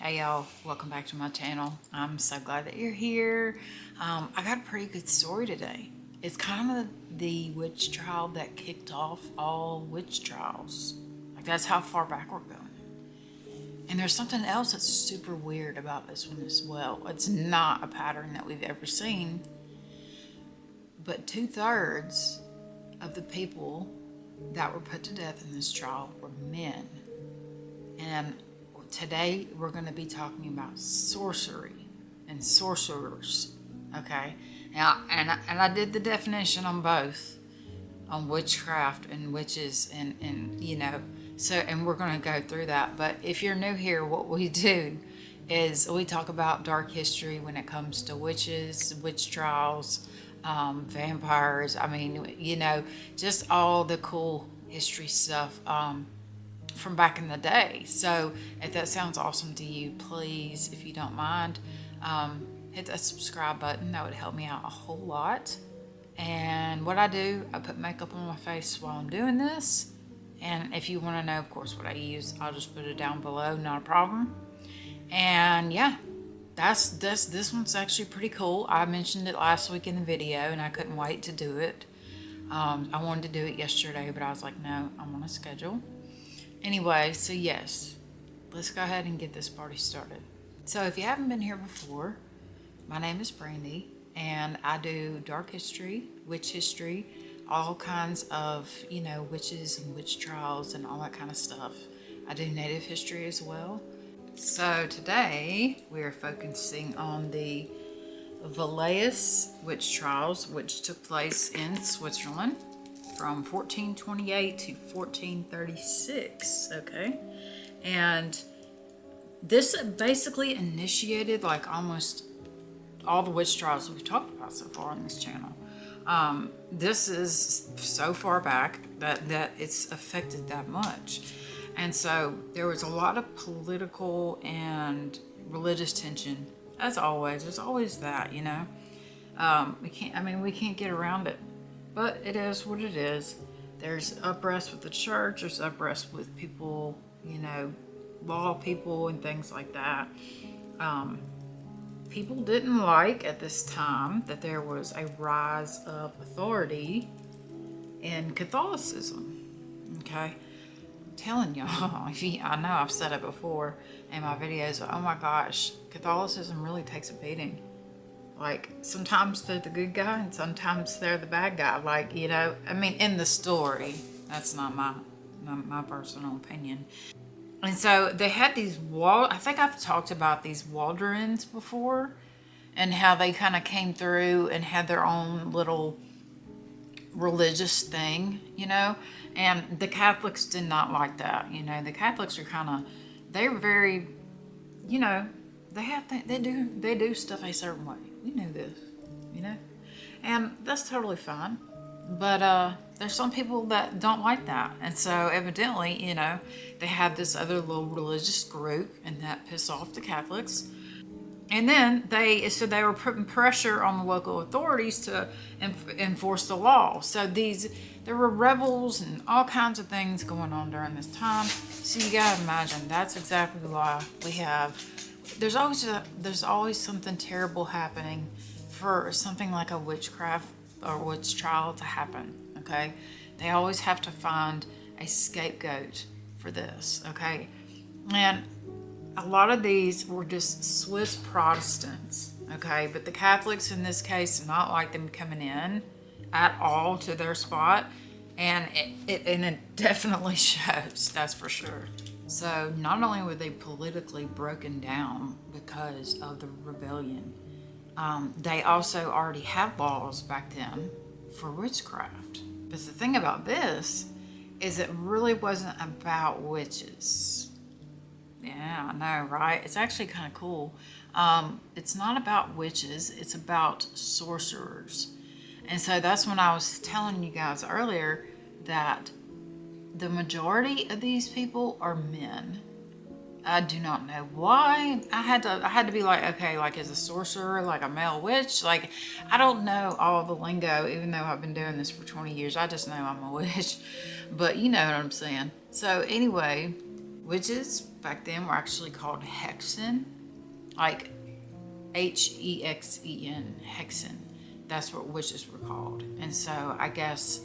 Hey y'all, welcome back to my channel. I'm so glad that you're here. I got a pretty good story today. It's kind of the witch trial that kicked off all witch trials. Like that's how far back we're going. And there's something else that's super weird about this one as well. It's not a pattern that we've ever seen, but 2/3 of the people that were put to death in this trial were men. And today we're going to be talking about sorcery and sorcerers. Okay, now and I did the definition on both, on witchcraft and witches, and you know, so, and we're going to go through that. But if you're new here, what we do is we talk about dark history when it comes to witches, witch trials, vampires. I mean, you know, just all the cool history stuff from back in the day. So if that sounds awesome to you, please, if you don't mind, hit that subscribe button. That would help me out a whole lot. And what I do, I put makeup on my face while I'm doing this. And if you want to know, of course, what I use, I'll just put it down below, not a problem. And yeah, this one's actually pretty cool. I mentioned it last week in the video and I couldn't wait to do it. I wanted to do it yesterday, but I was like, no, I'm on a schedule. Anyway, so yes, let's go ahead and get this party started. So if you haven't been here before, my name is Brandy and I do dark history, witch history, all kinds of, you know, witches and witch trials and all that kind of stuff. I do native history as well. So today we are focusing on the Valais witch trials, which took place in Switzerland from 1428 to 1436, okay? And this basically initiated like almost all the witch trials we've talked about so far on this channel. This is so far back that it's affected that much. And so there was a lot of political and religious tension. As always, there's always that, you know. We can't get around it. But it is what it is. There's unrest with the church. There's unrest with people, you know, law people and things like that. People didn't like at this time that there was a rise of authority in Catholicism. Okay, I'm telling y'all, I know I've said it before in my videos, but oh my gosh, Catholicism really takes a beating. Like, sometimes they're the good guy and sometimes they're the bad guy. Like, you know, I mean, in the story, that's not my personal opinion. And so they had these I think I've talked about these Waldrons before and how they kind of came through and had their own little religious thing, you know, and the Catholics did not like that. You know, the Catholics are they're very, you know, they do stuff a certain way. We know this, you know, and that's totally fine. But there's some people that don't like that, and so evidently, you know, they had this other little religious group, and that pissed off the Catholics. And then they were putting pressure on the local authorities to enforce the law. So there were rebels and all kinds of things going on during this time. So you gotta imagine that's exactly why we have. There's always something terrible happening for something like a witchcraft or witch trial to happen. Okay, they always have to find a scapegoat for this. Okay, and a lot of these were just Swiss Protestants, okay? But the Catholics in this case did not like them coming in at all to their spot. And it definitely shows, that's for sure. So not only were they politically broken down because of the rebellion, they also already had laws back then for witchcraft. But the thing about this is it really wasn't about witches. Yeah, I know, right? It's actually kind of cool. It's not about witches, it's about sorcerers. And so that's when I was telling you guys earlier that the majority of these people are men. I do not know why. I had to be like, okay, like, is a sorcerer like a male witch? Like, I don't know all the lingo, even though I've been doing this for 20 years. I just know I'm a witch. But you know what I'm saying. So anyway, Witches back then were actually called hexen, like Hexen, hexen. That's what witches were called. And so I guess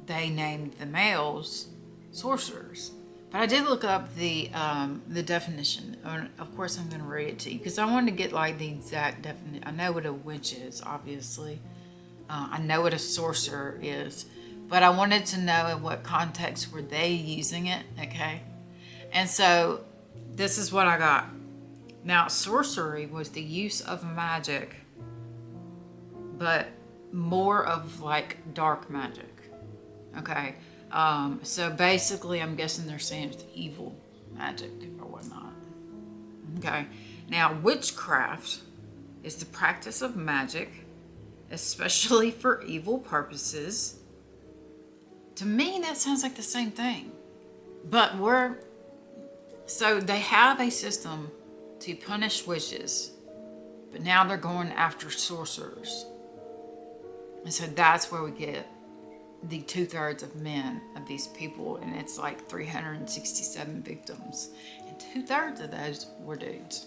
they named the males sorcerers. But I did look up the definition. Of course, I'm going to read it to you because I wanted to get like the exact definition. I know what a witch is, obviously. I know what a sorcerer is, but I wanted to know in what context were they using it. Okay, and so this is what I got. Now, sorcery was the use of magic, but more of like dark magic. Okay. So basically, I'm guessing they're saying it's evil magic or whatnot. Okay. Now, witchcraft is the practice of magic, especially for evil purposes. To me, that sounds like the same thing. But so they have a system to punish witches, but now they're going after sorcerers. And so that's where we get the 2/3 of men of these people, and it's like 367 victims, and 2/3 of those were dudes.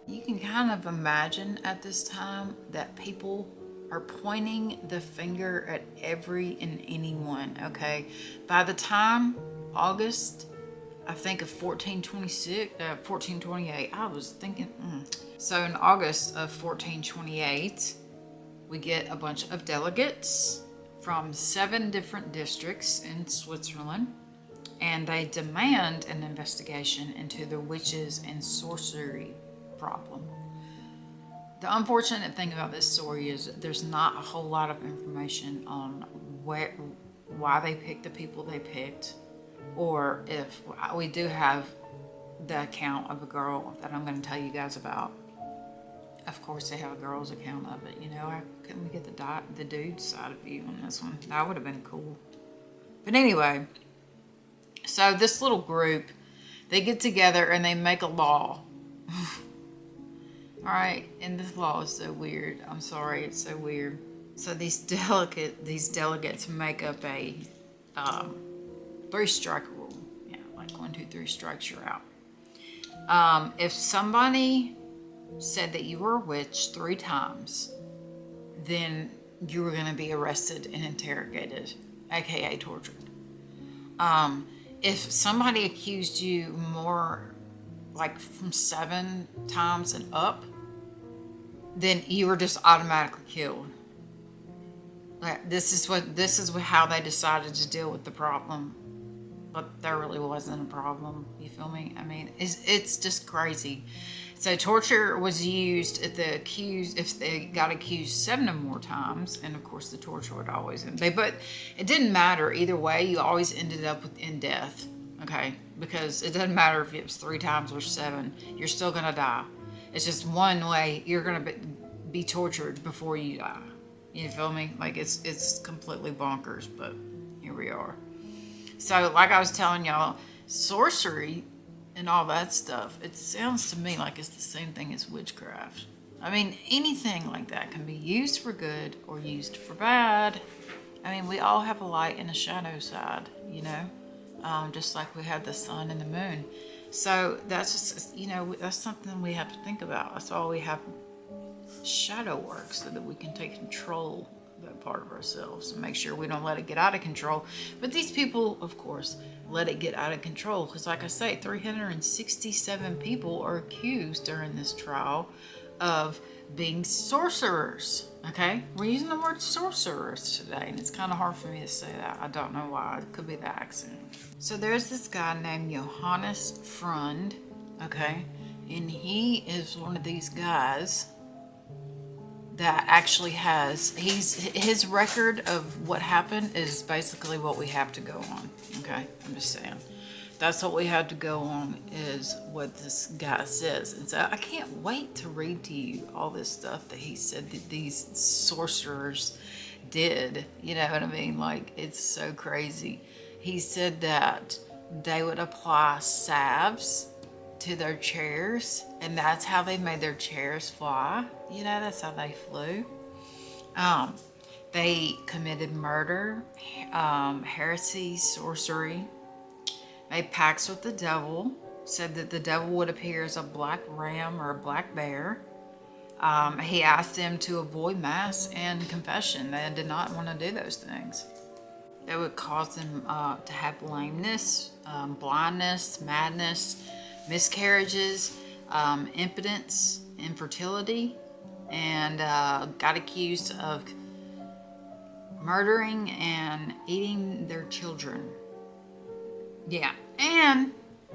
You can kind of imagine at this time that people are pointing the finger at every and anyone. Okay, by the time August, I think of 1428, I was thinking, So in August of 1428, we get a bunch of delegates from 7 different districts in Switzerland, and they demand an investigation into the witches and sorcery problem. The unfortunate thing about this story is there's not a whole lot of information on why they picked the people they picked, or if we do have the account of a girl that I'm going to tell you guys about. Of course, they have a girl's account of it. Couldn't we get the dude's side of view on this one? That would have been cool. But anyway, so this little group, they get together and they make a law. All right, and this law is so weird. I'm sorry, it's so weird. So these delegates make up a 3-strike rule. Yeah, like 1, 2, 3 strikes, you're out. If somebody said that you were a witch 3 times, then you were going to be arrested and interrogated, aka tortured. If somebody accused you more, like from 7 times and up, then you were just automatically killed. Like, this is how they decided to deal with the problem. But there really wasn't a problem. You feel me? I mean, it's just crazy. So torture was used if they got accused 7 or more times, and of course the torture would always end. But it didn't matter either way. You always ended up in death. Okay, because it doesn't matter if it was 3 times or 7. You're still gonna die. It's just one way you're gonna be tortured before you die. You feel me? Like it's completely bonkers, but here we are. So like I was telling y'all, sorcery and all that stuff, it sounds to me like it's the same thing as witchcraft. I mean, anything like that can be used for good or used for bad. I mean, we all have a light and a shadow side, just like we have the sun and the moon. So that's just, that's something we have to think about. That's why we have shadow work, so that we can take control of that part of ourselves and make sure we don't let it get out of control. But these people, of course, let it get out of control because, like I say, 367 people are accused during this trial of being sorcerers. Okay, we're using the word sorcerers today, and it's kind of hard for me to say that. I don't know why. It could be the accent. So there's this guy named Johannes Frund. Okay, and he is one of these guys that actually his record of what happened is basically what we have to go on. Okay, I'm just saying. That's what we have to go on, is what this guy says. And so I can't wait to read to you all this stuff that he said that these sorcerers did. You know what I mean? Like, it's so crazy. He said that they would apply salves to their chairs, and that's how they made their chairs fly. That's how they flew. They committed murder, heresy, sorcery. made pacts with the devil, said that the devil would appear as a black ram or a black bear. He asked them to avoid mass and confession. They did not want to do those things. That would cause them to have lameness, blindness, madness, miscarriages, impotence, infertility, and got accused of murdering and eating their children. Yeah, and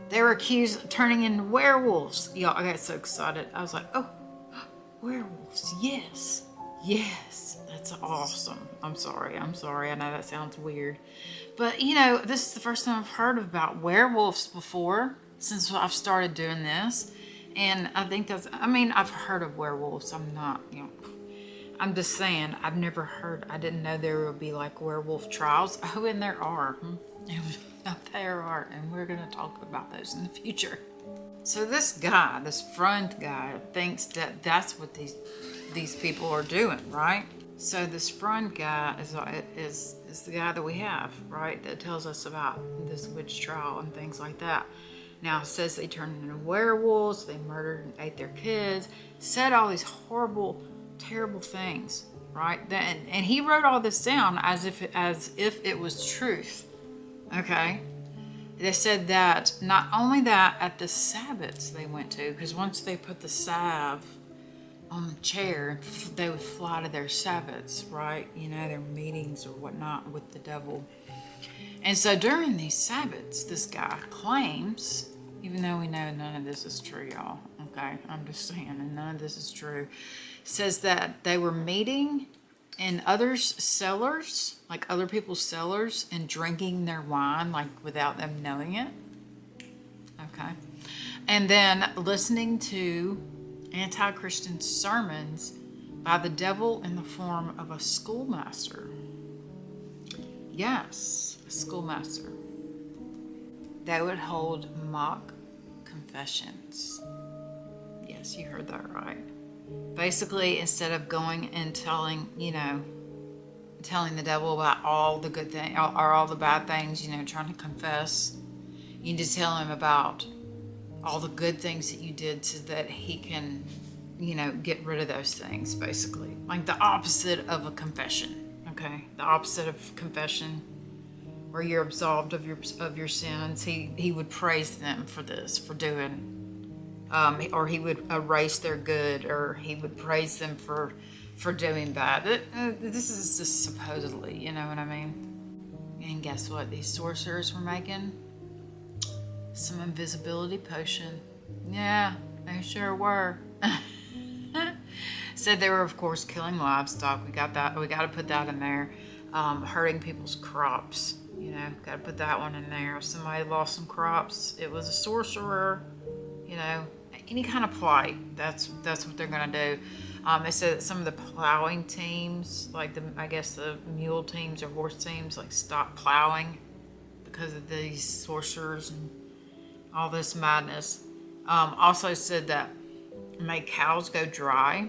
they were accused of turning into werewolves. Y'all, I got so excited. I was like, oh, werewolves, yes. Yes, that's awesome. I'm sorry. I know that sounds weird. But, you know, this is the first time I've heard about werewolves before since I've started doing this. And I think I've heard of werewolves. I'm just saying, I didn't know there would be like werewolf trials. Oh, and there are. There are. And we're going to talk about those in the future. So this front guy, thinks that that's what these people are doing, right? So this front guy is the guy that we have, right? That tells us about this witch trial and things like that. Now it says they turned into werewolves, they murdered and ate their kids, said all these horrible, terrible things, right? And he wrote all this down as if it was truth. Okay? They said that not only that, at the Sabbaths they went to, because once they put the salve on the chair, they would fly to their Sabbaths, right? You know, their meetings or whatnot with the devil. And so during these Sabbaths, this guy claims, even though we know none of this is true, y'all, okay? I'm just saying, and none of this is true, says that they were meeting in others' cellars, like other people's cellars, and drinking their wine, like without them knowing it. Okay. And then listening to anti-Christian sermons by the devil in the form of a schoolmaster. Yes, a schoolmaster. They would hold mock confessions. Yes, you heard that right. Basically, instead of going and telling the devil about all the good things or all the bad things, trying to confess, you need to tell him about all the good things that you did so that he can, get rid of those things, basically. Like the opposite of a confession, okay? The opposite of confession, where you're absolved of your sins. He would praise them for this, for doing, or he would erase their good, or he would praise them for doing bad. This is just supposedly, you know what I mean? And guess what? These sorcerers were making some invisibility potion. Yeah, they sure were. Said they were, of course, killing livestock. We got to put that in there. Hurting people's crops. Got to put that one in there. If somebody lost some crops, it was a sorcerer. Any kind of plight. That's what they're gonna do. They said that some of the plowing teams, like the mule teams or horse teams, like stopped plowing because of these sorcerers and all this madness. Also said that made cows go dry,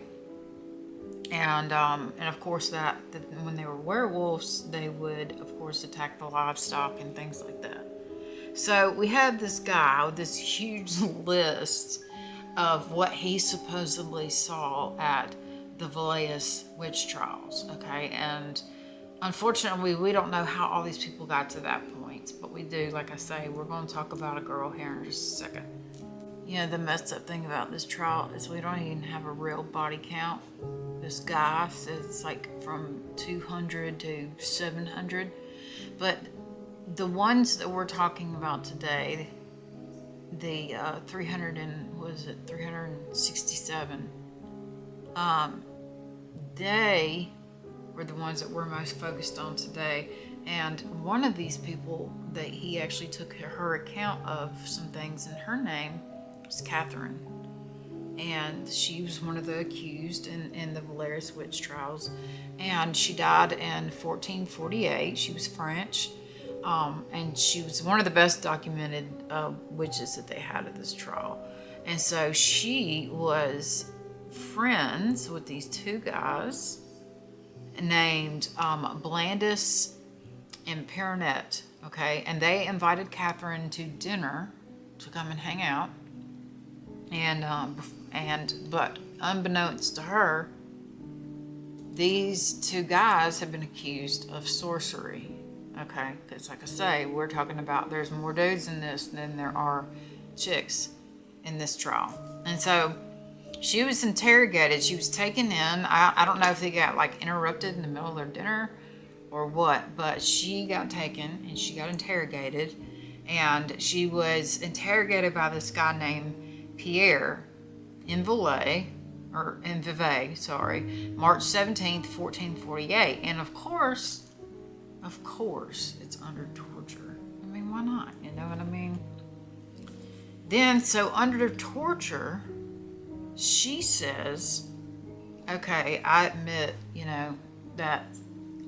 and of course that when they were werewolves, they would of course attack the livestock and things like that. So we had this guy with this huge list of what he supposedly saw at the Valais witch trials, okay? And unfortunately, we don't know how all these people got to that point, but we do, like I say, we're going to talk about a girl here in just a second. The messed up thing about this trial is we don't even have a real body count. This guy says it's like from 200 to 700, but the ones that we're talking about today, the 367, they were the ones that we're most focused on today. And one of these people that he actually took her account of some things in her name was Catherine. And she was one of the accused in the Valais witch trials. And she died in 1448. She was French. And she was one of the best documented witches that they had at this trial. And so she was friends with these two guys named Blandis and Perronet. Okay, and they invited Catherine to dinner to come and hang out. But unbeknownst to her, these two guys have been accused of sorcery. Okay, because like I say, we're talking about there's more dudes in this than there are chicks in this trial. And so she was interrogated. She was taken in. I don't know if they got like interrupted in the middle of their dinner or what, but she got taken and she got interrogated. And she was interrogated by this guy named Pierre in Valais, March 17th, 1448. And of course, it's under torture. I mean, why not? You know what I mean? Then, so under torture, she says, okay, I admit, that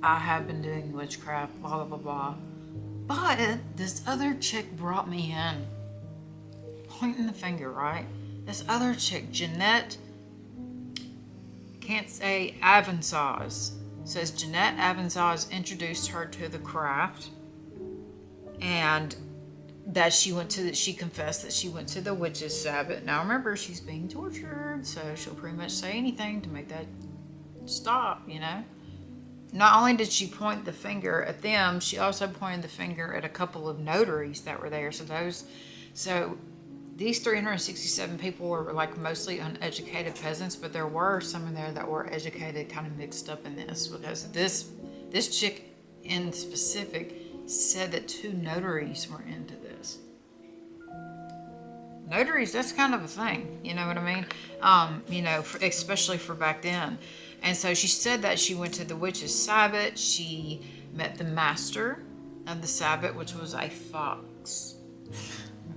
I have been doing witchcraft, blah, blah, blah, blah. But this other chick brought me in, pointing the finger, right? This other chick, Jeanette, can't say Avanzaz, says Jeanette Avanzaz introduced her to the craft, and that she confessed that she went to the witch's sabbat. Now remember, she's being tortured, so she'll pretty much say anything to make that stop, Not only did she point the finger at them, she also pointed the finger at a couple of notaries that were there. So these 367 people were like mostly uneducated peasants, but there were some in there that were educated, kind of mixed up in this, because this chick in specific said that 2 notaries were into this. Notaries, that's kind of a thing, you know what I mean? Especially for back then. And so she said that she went to the witch's sabbat. She met the master of the sabbat, which was a fox.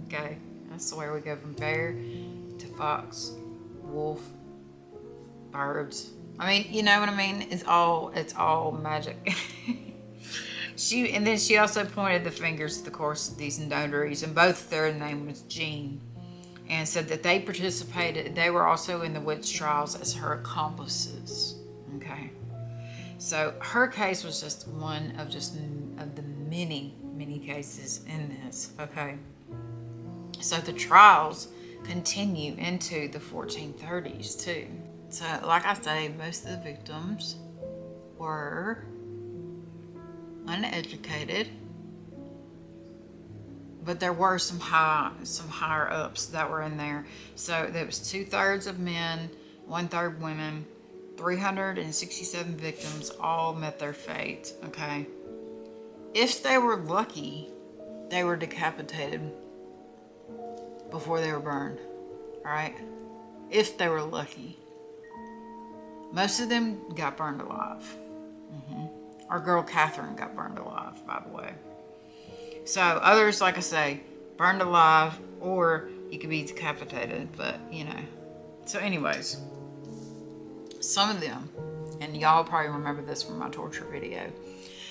Okay, that's where we go from bear to fox, wolf, birds. I mean, you know what I mean? It's all magic. She also pointed the fingers at, of course, these notaries, and both their name was Jean, and said that they participated. They were also in the witch trials as her accomplices. Okay, so her case was just one of the many cases in this. Okay, so the trials continue into the 1430s too. So, like I say, most of the victims were uneducated, but there were some higher ups that were in there. So there was 2/3 of men, 1/3 women, 367 victims, all met their fate. Okay, if they were lucky, they were decapitated before they were burned. All right, if they were lucky. Most of them got burned alive. Our girl Catherine got burned alive, by the way. So others, like I say, burned alive, or you could be decapitated, but So anyways, some of them, and y'all probably remember this from my torture video,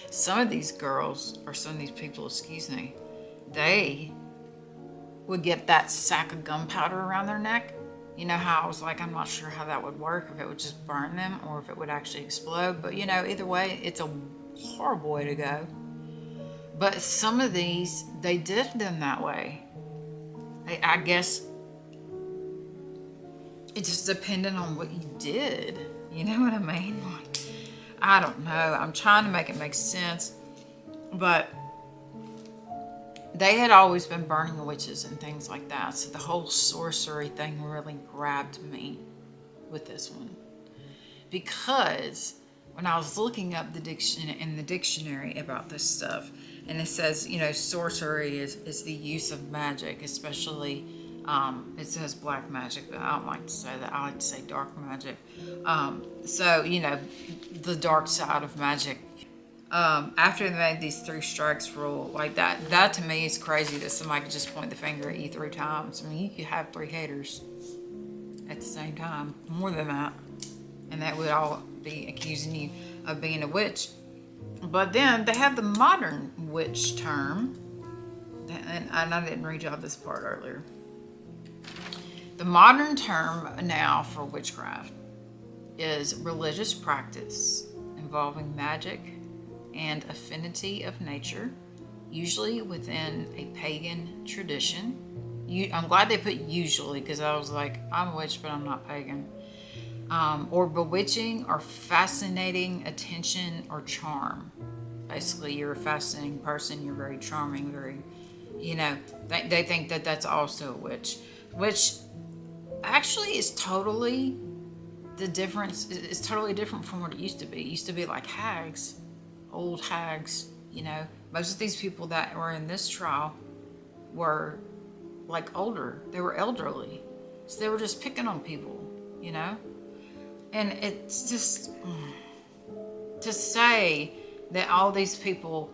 some of these girls, or some of these people, they would get that sack of gunpowder around their neck. You know how I was like, I'm not sure how that would work, if it would just burn them or if it would actually explode. But either way, it's a horrible way to go. But some of these, they did them that way. I guess it just depended on what you did. You know what I mean? Like, I don't know. I'm trying to make it make sense. But they had always been burning witches and things like that. So the whole sorcery thing really grabbed me with this one. Because when I was looking up in the dictionary about this stuff, and it says, sorcery is the use of magic, especially, it says black magic, but I don't like to say that. I like to say dark magic. So, the dark side of magic. After they made these 3 strikes rule, like that to me is crazy that somebody could just point the finger at you 3 times. I mean, you could have 3 haters at the same time, more than that, and that would all be accusing you of being a witch. But then they have the modern witch term, and I didn't read y'all this part earlier. The modern term now for witchcraft is religious practice involving magic and affinity of nature usually within a pagan tradition. I'm glad they put usually, because I was like, I'm a witch, but I'm not pagan. Or bewitching or fascinating attention or charm. Basically, you're a fascinating person, you're very charming, very, they think that that's also a witch, which actually is totally the difference. Is totally different from what it used to be. It used to be like hags, old hags, Most of these people that were in this trial were like older. They were elderly. So they were just picking on people, And it's just to say that all these people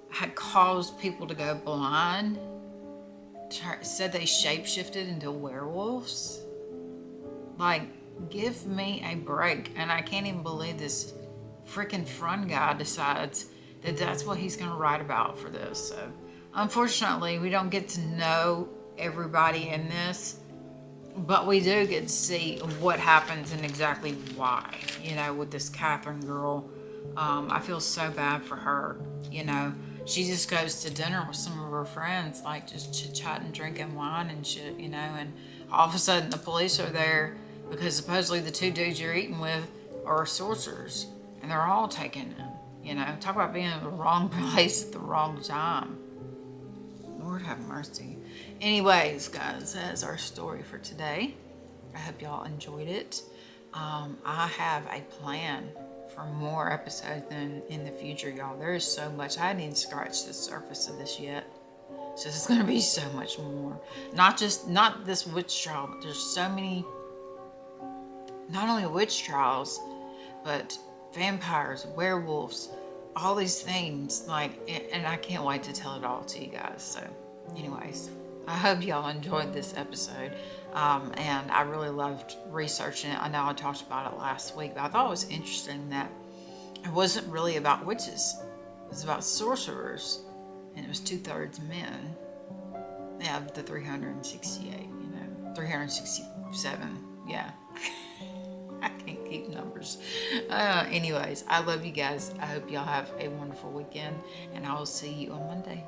had caused people to go blind, said they shapeshifted into werewolves. Like, give me a break. And I can't even believe this freaking front guy decides that that's what he's going to write about for this. So, unfortunately, we don't get to know everybody in this, but we do get to see what happens and exactly why, with this Catherine girl. I feel so bad for her, She just goes to dinner with some of her friends, like just chit-chatting, drinking wine and shit, and all of a sudden the police are there because supposedly the two dudes you're eating with are sorcerers, and they're all taken in, Talk about being in the wrong place at the wrong time. Lord have mercy. Anyways, guys, that's our story for today. I hope y'all enjoyed it. I have a plan for more episodes in the future, y'all. There is so much. I haven't even scratched the surface of this yet. So there's going to be so much more. Not this witch trial, but there's so many, not only witch trials, but vampires, werewolves, all these things, and I can't wait to tell it all to you guys. So anyways, I hope y'all enjoyed this episode. And I really loved researching it. I know I talked about it last week, but I thought it was interesting that it wasn't really about witches. It was about sorcerers, and it was 2/3 men. Yeah, the 368, 367, yeah. I can't keep numbers. Anyways, I love you guys. I hope y'all have a wonderful weekend, and I will see you on Monday.